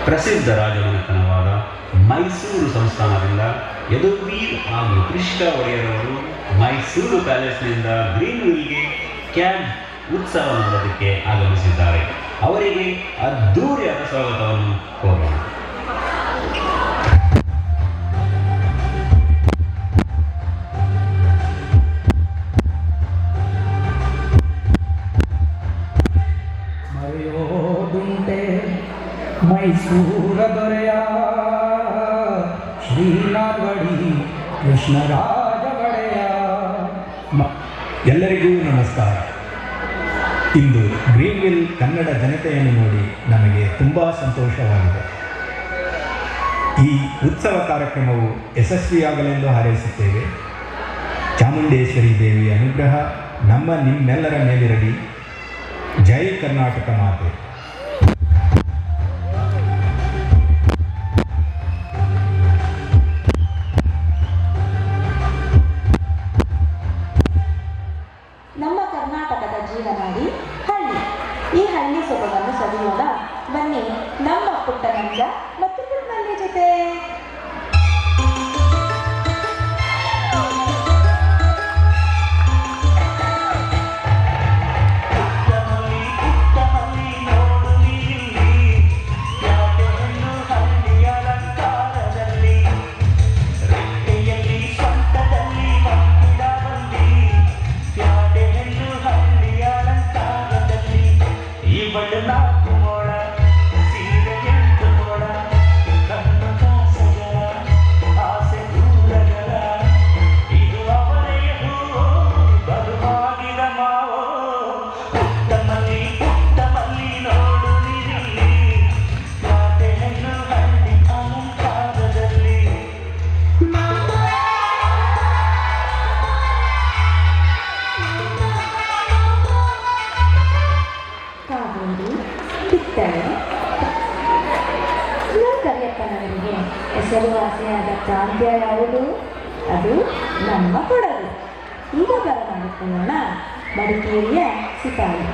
ಪ್ರಸಿದ್ಧ ರಾಜಮನೆತನವಾದ ಮೈಸೂರು ಸಂಸ್ಥಾನದಿಂದ ಯದುವೀರ್ ಹಾಗೂ ಕೃಷ್ಣ ಒಡೆಯರವರು ಮೈಸೂರು ಪ್ಯಾಲೇಸ್ನಿಂದ ಗ್ರೀನ್ವಿಲ್ಗೆ ಕ್ಯಾಬ್ ಉತ್ಸವ ನೋಡೋದಕ್ಕೆ ಆಗಮಿಸಿದ್ದಾರೆ. ಅವರಿಗೆ ಅದ್ಧೂರಿಯಾದ ಸ್ವಾಗತವನ್ನು ಕೋರೋಣ. ಮರೆಯೋದುಂಟೆ ಮೈಸೂರ ದೊರೆಯ ಶ್ರೀನಾಥವಡಿ ಕೃಷ್ಣರಾಜ ಒಡೆಯ. ಎಲ್ಲರಿಗೂ ನಮಸ್ಕಾರ. ಇಂದು ಗ್ರೀನ್ವಿಲ್ ಕನ್ನಡ ಜನತೆಯನ್ನು ನೋಡಿ ನಮಗೆ ತುಂಬ ಸಂತೋಷವಾಗಿದೆ. ಈ ಉತ್ಸವ ಕಾರ್ಯಕ್ರಮವು ಯಶಸ್ವಿಯಾಗಲೆಂದು ಹಾರೈಸುತ್ತೇವೆ. ಚಾಮುಂಡೇಶ್ವರಿ ದೇವಿಯ ಅನುಗ್ರಹ ನಿಮ್ಮೆಲ್ಲರ ಮೇಲಿರಲಿ. ಜೈ ಕರ್ನಾಟಕ ಮಾತೆ. ನಮ್ಮ ಕರ್ನಾಟಕದ ಜೀವನಾಡಿ ಹಳ್ಳಿ. ಈ ಹಳ್ಳಿ ಸೊಬಗನ್ನು ಸವಿಯೋಣ ಬನ್ನಿ ನಮ್ಮ ಪುಟ್ಟ ನಂಜ ಮತ್ತು ಪುಟ್ಟಮಲ್ಲಿ ಜೊತೆ. ಕರಿಯಪ್ಪನವರಿಗೆ ಹೆಸರುವಾಸಿಯಾದ ಪ್ರಾಂತ್ಯ ಯಾವುದು? ಅದು ನಮ್ಮ ಕೊಡಗು. ಈಗ ಬರಮಾಡಿಕೊಳ್ಳೋಣ ಮಡಿಕೇರಿಯ ಸಿಪಾಯಿ.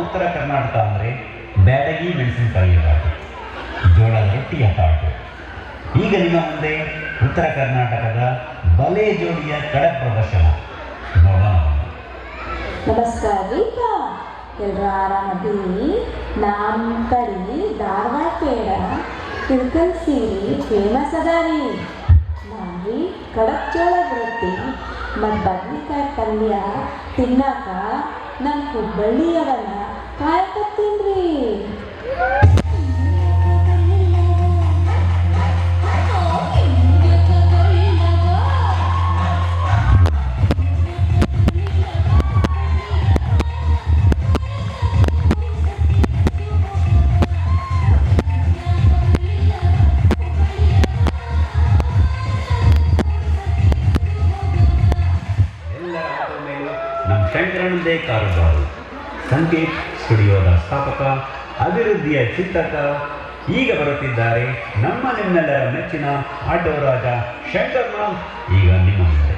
ಉತ್ತರ ಕರ್ನಾಟಕ ಅಂದರೆ ಬ್ಯಾಡಗಿ ಮೆಣಸಿನಕಾಯಿಯ ತಾಟು, ಜೋಳದ ರೊಟ್ಟಿಯ ತಾಟು. ಈಗ ನಿಮ್ಮ ಮುಂದೆ ಉತ್ತರ ಕರ್ನಾಟಕದ ಬಲೆ ಜೋಡಿಯ ಕಡೆ ಪ್ರದರ್ಶನ ನೋಡೋಣ. ನಮಸ್ಕಾರ ರೀಪ, ಎಲ್ಲರೂ ಆರಾಮದೀರಿ? ನಮ್ಮ ಕಡೆ ಧಾರವಾಡ ಪೇಡ ತಿಳ್ಕಲ್ ಸೀರೆ ಫೇಮಸ್ ಅದ ರೀ. ನಾನ್ರಿ ಕಡಕ್ ಜೋಳದ ರೊಟ್ಟಿ ಮತ್ತು ಬದ್ನಿಕಾಯಿ ಪಲ್ಯ ತಿನ್ನಕ ನಮ್ಮ ಹುಬ್ಬಳ್ಳಿಯವನ್ನ ಕಾಯಕತ್ತೀನ್ರಿ. ನಮ್ಮ ಶಂಕರಣ್ಣದೇ ಕಾರುಬಾರು, ಸಂಗೀತ್ ಸ್ಟುಡಿಯೋದ ಸ್ಥಾಪಕ, ಅಭಿವೃದ್ಧಿಯ ಚಿಂತಕ ಈಗ ಬರುತ್ತಿದ್ದಾರೆ. ನಿಮ್ಮೆಲ್ಲರ ಮೆಚ್ಚಿನ ಆಟೋ ರಾಜ ಶಂಕರ್ನಾಥ್ ಈಗ ನಿಮ್ಮ ಮುಂದೆ.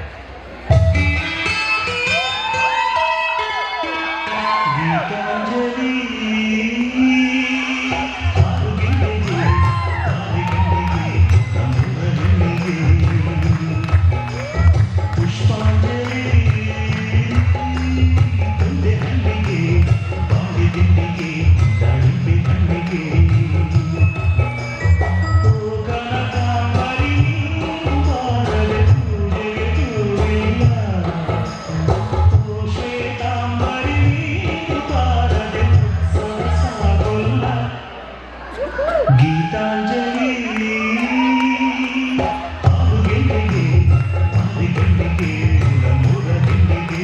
Gana ಗೀತಾಂಜಲಿ ಆರು ಗಂಟೆಗೆ ಆರು ಗಂಟೆಗೆ ನಮ್ಮೂರ ಗಂಟೆಗೆ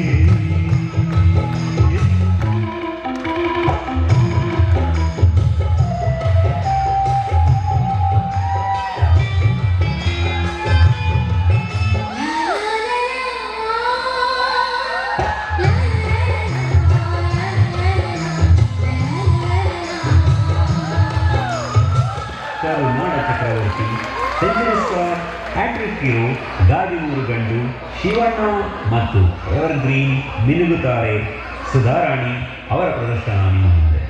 ಕರುನಾಡ ಚಕ್ರವರ್ತಿ century star hat-trick hero Gajanur ಗಂಡು ಶಿವಣ್ಣ ಮತ್ತು ಎವರ್ಗ್ರೀನ್ ಮಿನುಗುತ್ತಾರೆ ಸುಧಾರಾಣಿ ಅವರ ಪ್ರದರ್ಶನ ನಿಮ್ಮ ಮುಂದೆ.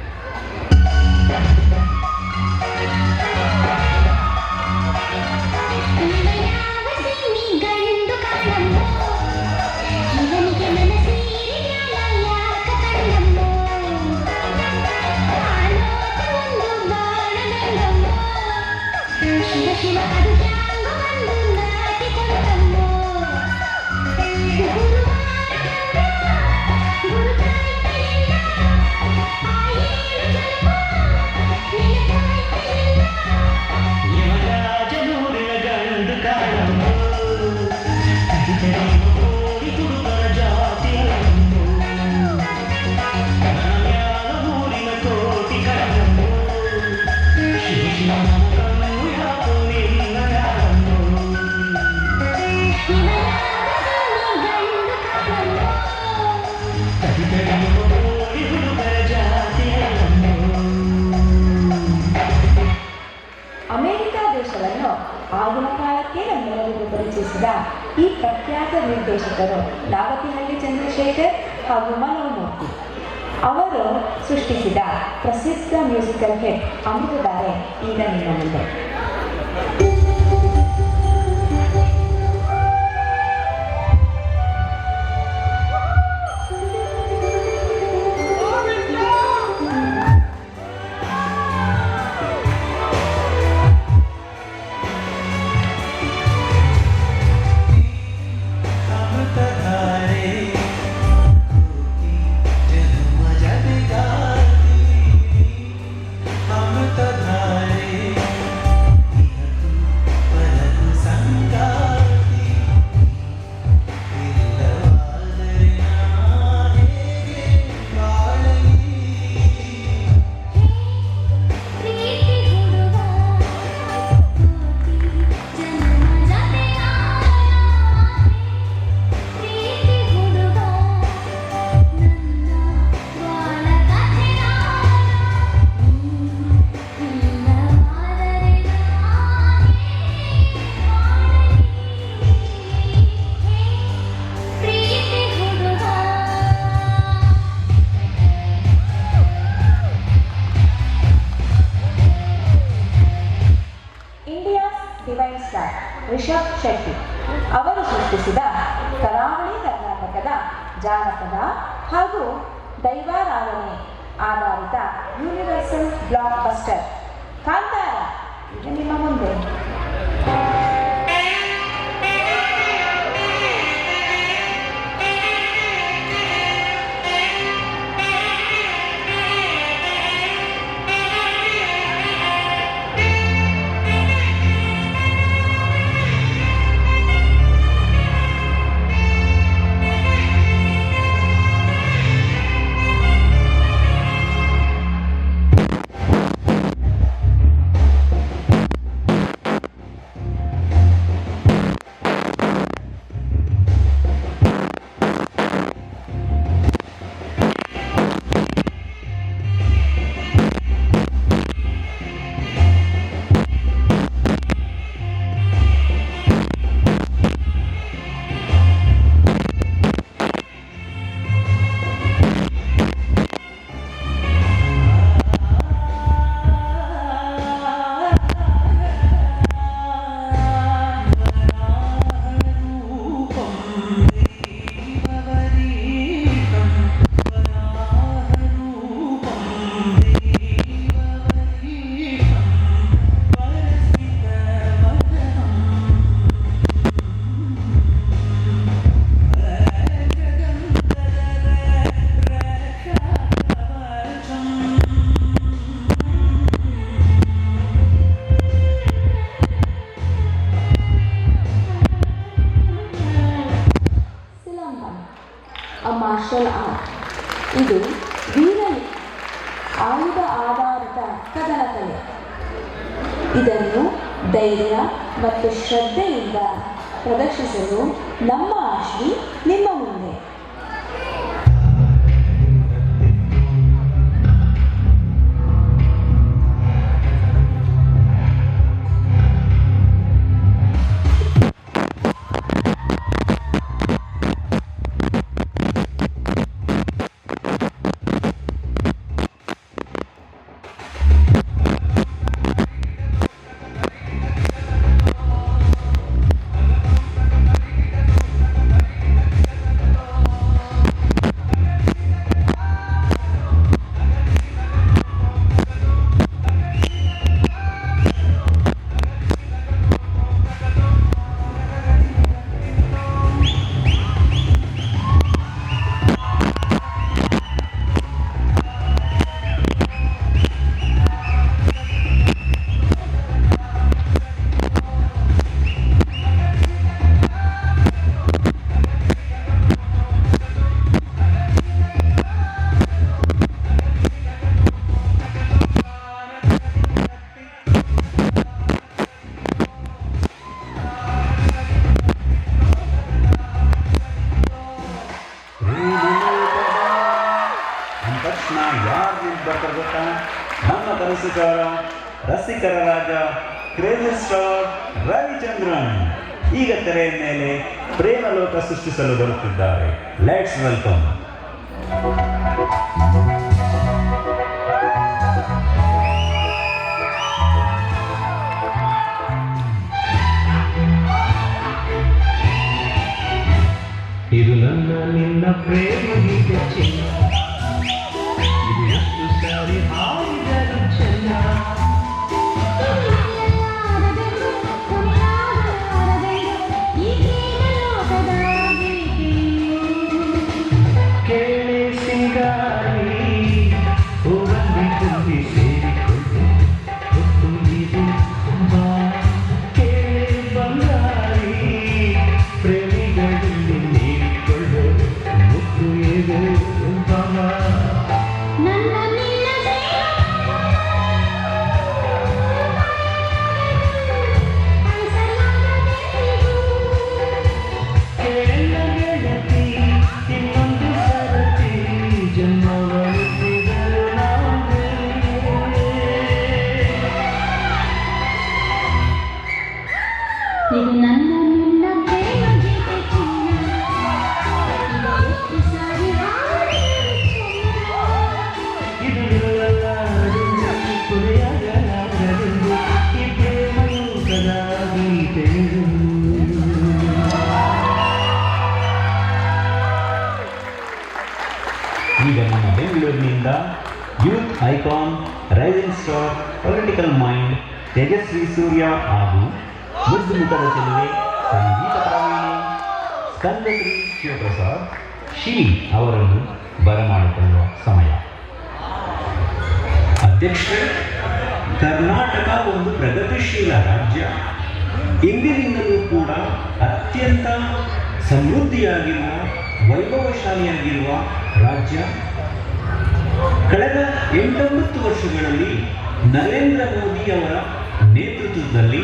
ಅಮೆರಿಕ ದೇಶವನ್ನು ಆಗಿನ ಕಾಲಕ್ಕೆ ನಮ್ಮೆಲ್ಲರಿಗೂ ಪರಿಚಯಿಸಿದ ಈ ಪ್ರಖ್ಯಾತ ನಿರ್ದೇಶಕರು ನಾಗತಿಹಳ್ಳಿ ಚಂದ್ರಶೇಖರ್ ಹಾಗೂ ಮನೋಮೂರ್ತಿ. ಅವರು ಸೃಷ್ಟಿಸಿದ ಪ್ರಸಿದ್ಧ ಮ್ಯೂಸಿಕಲ್ ಹಿಟ್ ಅಮೃತಧಾರೆ ಈಗ ನಿಮ್ಮ ಮುಂದೆ. ಡಿವೈನ್ ಸ್ಟಾರ್ ರಿಷಬ್ ಶೆಟ್ಟಿ ಅವರು ಸೃಷ್ಟಿಸಿದ ಕರಾವಳಿ ಕರ್ನಾಟಕದ ಜಾನಪದ ಹಾಗೂ ದೈವಾರಾಧನೆ ಆಧಾರಿತ ಯೂನಿವರ್ಸಲ್ ಬ್ಲಾಕ್ ಬಸ್ಟರ್ ಕಾಂತಾರ ಇದು ನಿಮ್ಮ ಮುಂದೆ. ಇದನ್ನು ಧೈರ್ಯ ಮತ್ತು ಶ್ರದ್ಧೆಯಿಂದ ಪ್ರದರ್ಶಿಸಲು ನಮ್ಮ ಆಶ್ವಿ ನಿಮ್ಮ ಮುಂದೆ. ತಕ್ಷಣ ಯಾರು ನಿಂತು ಬರ್ತಾರೆ ಗೊತ್ತಾ? ನಮ್ಮ ಕನಸುಗಾರ, ರಸಿಕರ ರಾಜ, ಕ್ರೇಜಿ ಸ್ಟಾರ್ ರವಿಚಂದ್ರನ್ ಈಗ ತೆರೆಯ ಮೇಲೆ ಪ್ರೇಮಲೋಕ ಸೃಷ್ಟಿಸಲು ಬರುತ್ತಿದ್ದಾರೆ. Let's welcome. ಇದು ನನ್ನ ನಿನ್ನ ಪ್ರೇಮ ಗೀತೆ ಚಿನ್ನ, ಇದು ಎಷ್ಟು ಸಾರಿ ಹಾಡಿದರು ಚೆನ್ನ. ಕೇಳಿ ಸಿಂಗಾರಿ ಹೋಗಲಿ ತುಂಬಿ ಸೇರಿಕೊಂಡು ಹೊತ್ತು ಇದು ಬಾ. ಕೇಳಿ ಬಂಗಾರಿ ಪ್ರೇಮಿಗಳಲ್ಲಿ ನೀಡಿಕೊಳ್ಳು ಮುತ್ತು ಇದು ಬಾ. ಇದು ನನ್ನ ನಿನ್ನ ಪ್ರೇಮ ಗೀತೆ ಚಿನ್ನ, ಇದು ಎಷ್ಟು ಸಾರಿ ಹಾಡಿದರು ಚೆನ್ನ. ಇದು ನಿಲ್ಲಲಾರದು ಕೊನೆಯಾಗಲಾರದು ಈ ಪ್ರೇಮಲೋಕದ ಗೀತೆಗಳು. ಈಗ ನಮ್ಮ ಬೆಂಗಳೂರಿನಿಂದ youth icon, rising star, political mind Tejasvi Surya ಹಾಗೂ ಮುದ್ದು ಮುಖದ ಚೆಲುವೆ ಸಂಗೀತ ಪ್ರಾವೀಣಿ ಸ್ಕಂದಶ್ರೀ ಶಿವಪ್ರಸಾದ್ ಶಿ ಅವರನ್ನು ಬರಮಾಡಿಕೊಳ್ಳುವ ಸಮಯ. ಅಧ್ಯಕ್ಷರೇ, ಕರ್ನಾಟಕ ಒಂದು ಪ್ರಗತಿಶೀಲ ರಾಜ್ಯ. ಇಂದಿನಿಂದಲೂ ಕೂಡ ಅತ್ಯಂತ ಸಮೃದ್ಧಿಯಾಗಿರುವ, ವೈಭವಶಾಲಿಯಾಗಿರುವ ರಾಜ್ಯ. ಕಳೆದ 8-9 ವರ್ಷಗಳಲ್ಲಿ ನರೇಂದ್ರ ಮೋದಿ ಅವರ ನೇತೃತ್ವದಲ್ಲಿ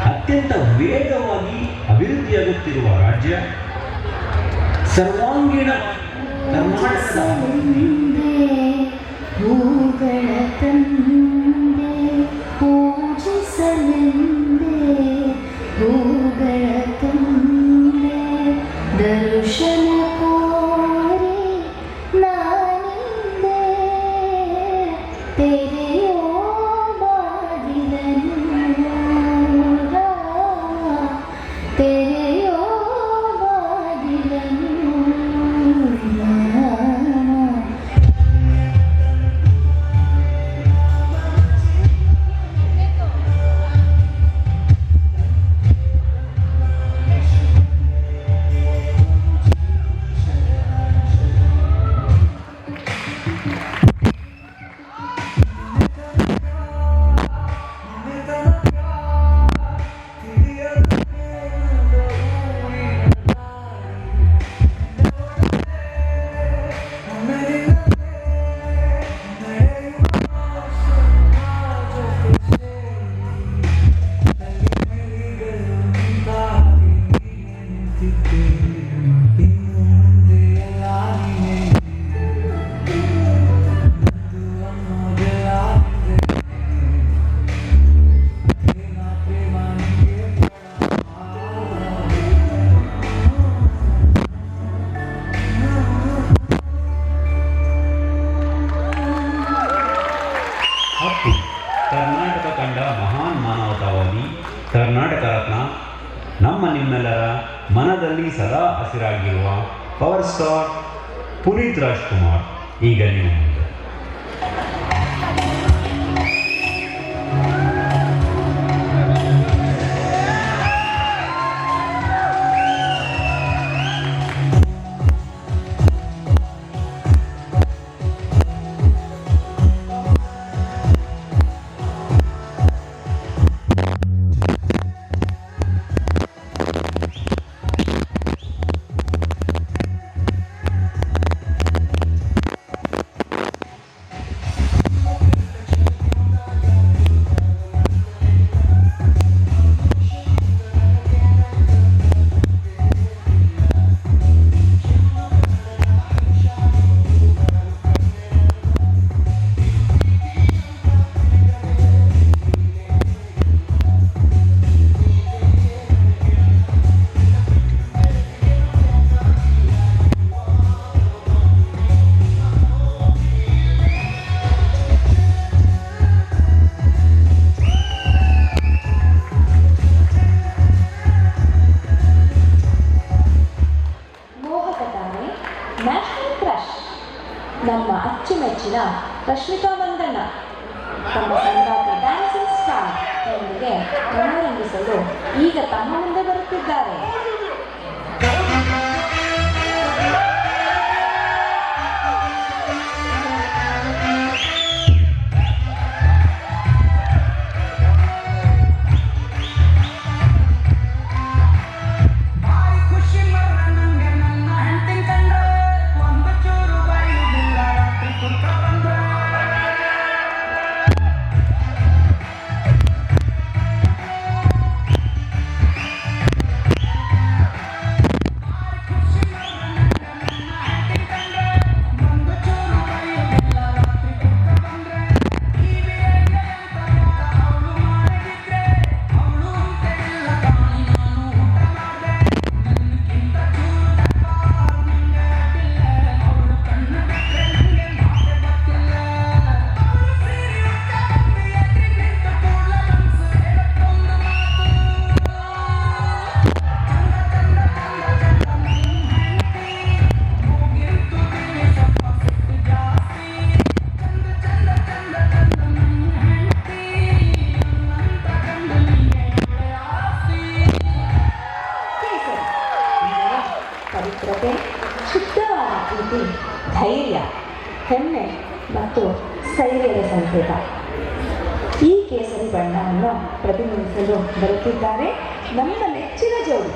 ಅತ್ಯಂತ ವೇಗವಾಗಿ ಅಭಿವೃದ್ಧಿಯಾಗುತ್ತಿರುವ ರಾಜ್ಯ. ಸರ್ವಾಂಗೀಣ ಕರ್ನಾಟಕದ ಹೂಗಳ ತಂದೆ ಪೂಜಿಸಲೆಂದೇ, ಹೂಗಳ ತಂದೆ ದರ್ಶನ ಕೋರಿ ನಾನಿಂದೆ. ತೆರೆಯೋ ಬಾಗಿಲನ್ನು, ತೆರೆಯೋ ಬಾಗಿಲನ್ನು. ಅಪ್ಪು ಕರ್ನಾಟಕ ಕಂಡ ಮಹಾನ್ ಮಾನವತಾವಾದಿ, ಕರ್ನಾಟಕ ರತ್ನ, ನಮ್ಮ ನಿಮ್ಮೆಲ್ಲರ ಮನದಲ್ಲಿ ಸದಾ ಹಸಿರಾಗಿರುವ ಪವರ್ ಸ್ಟಾರ್ ಪುನೀತ್ ರಾಜ್ಕುಮಾರ್ ಈಗ ನಿಮ್ಮ ಮುಂದೆ. ನ್ಯಾಷನಲ್ ಕ್ರಶ್ ನಮ್ಮ ಅಚ್ಚುಮೆಚ್ಚಿನ ರಶ್ಮಿಕಾ ಮಂದಣ್ಣ ತಮ್ಮ ಸಂಗಾತಿ ಡ್ಯಾನ್ಸಿಂಗ್ ಸ್ಟಾರ್ ಎಂದಿಗೆ ಮನೋರಂಜಿಸಲು ಈಗ ತಮ್ಮ ಮುಂದೆ ಬರುತ್ತಿದ್ದಾರೆ. ಪವಿತ್ರತೆ, ಶುದ್ಧವಾದ ಪ್ರೀತಿ, ಧೈರ್ಯ, ಹೆಮ್ಮೆ ಮತ್ತು ಸ್ಥೈರ್ಯದ ಸಂಕೇತ. ಈ ಕೇಸರಿ ಬಣ್ಣವನ್ನು ಪ್ರತಿನಿಧಿಸಲು ಬರುತ್ತಿದ್ದಾರೆ ನಮ್ಮ ನೆಚ್ಚಿನ ಜೋಡಿ.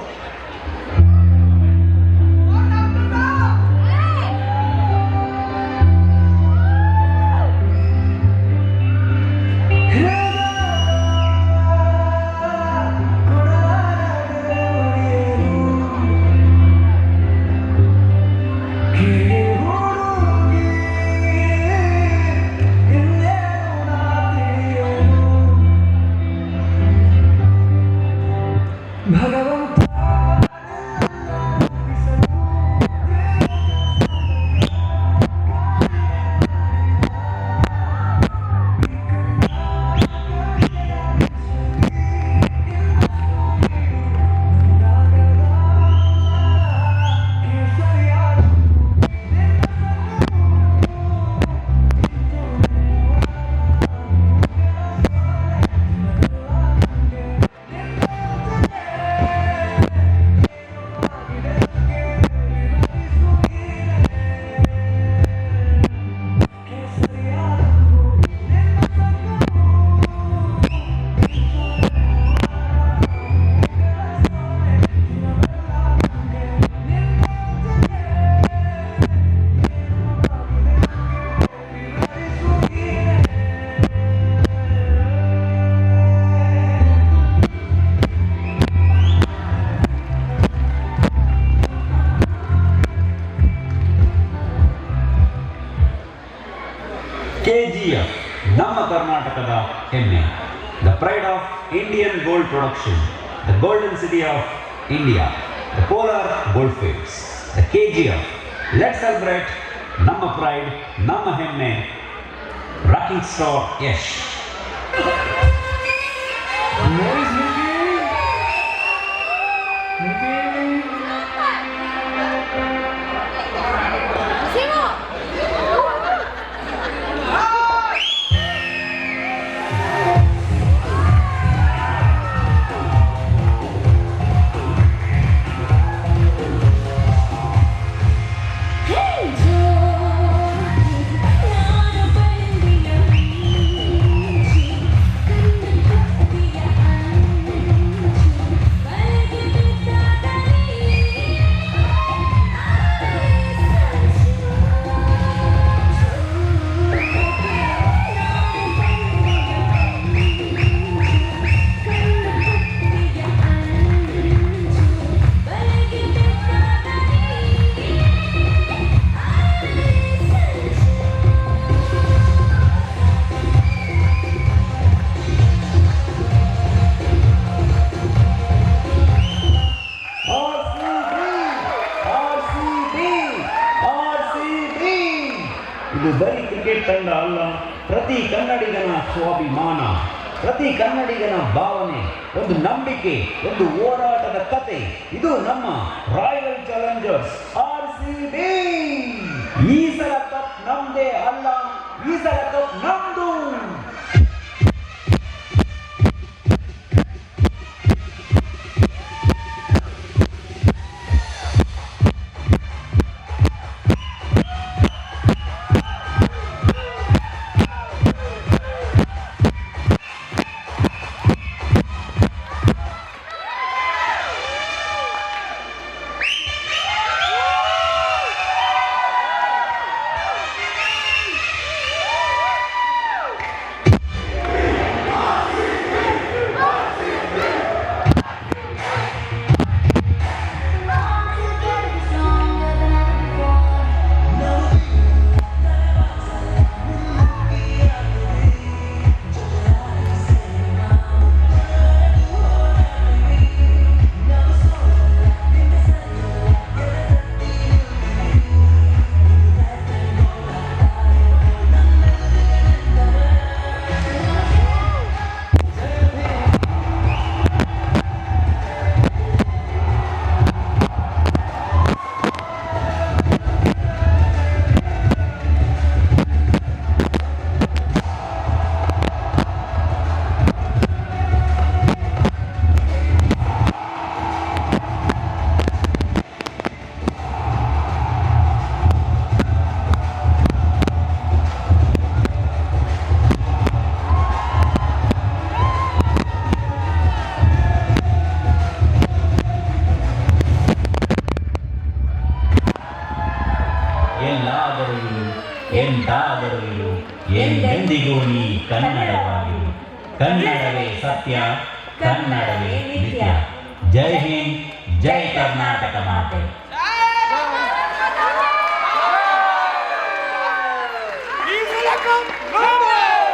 KGF, ನಮ್ಮ ಕರ್ನಾಟಕದ ಹೆಮ್ಮೆ, the pride of Indian gold production, the golden city of India, the polar gold fields, the KGF. Let's celebrate ನಮ್ಮ ಪ್ರೈಡ್, ನಮ್ಮ ಹೆಮ್ಮೆ, rocking star Yash. Noise, Nikki. ಇದು ಬರೀ ಕ್ರಿಕೆಟ್ ತಂಡ ಅಲ್ಲ, ಪ್ರತಿ ಕನ್ನಡಿಗನ ಸ್ವಾಭಿಮಾನ, ಪ್ರತಿ ಕನ್ನಡಿಗನ ಭಾವನೆ, ಒಂದು ನಂಬಿಕೆ, ಒಂದು ಹೋರಾಟದ ಕತೆ. ಇದು ನಮ್ಮ ರಾಯಲ್ ಚಾಲೆಂಜರ್ಸ್ RCB. ಈ ಸಲ ಕಪ್ ನಮ್ದೇ ಅಲ್ಲ, ಈ ಸಲ ಕಪ್ ನಮ್ದು. ಎಂದಾದರೂ ಇರು, ಎಂದೆಂದಿಗೂ ನೀ ಕನ್ನಡವಾಗಿರು. ಕನ್ನಡವೇ ಸತ್ಯ, ಕನ್ನಡವೇ ನಿತ್ಯ. ಜೈ ಹಿಂದ್, ಜೈ ಕರ್ನಾಟಕ ಮಾತೆ.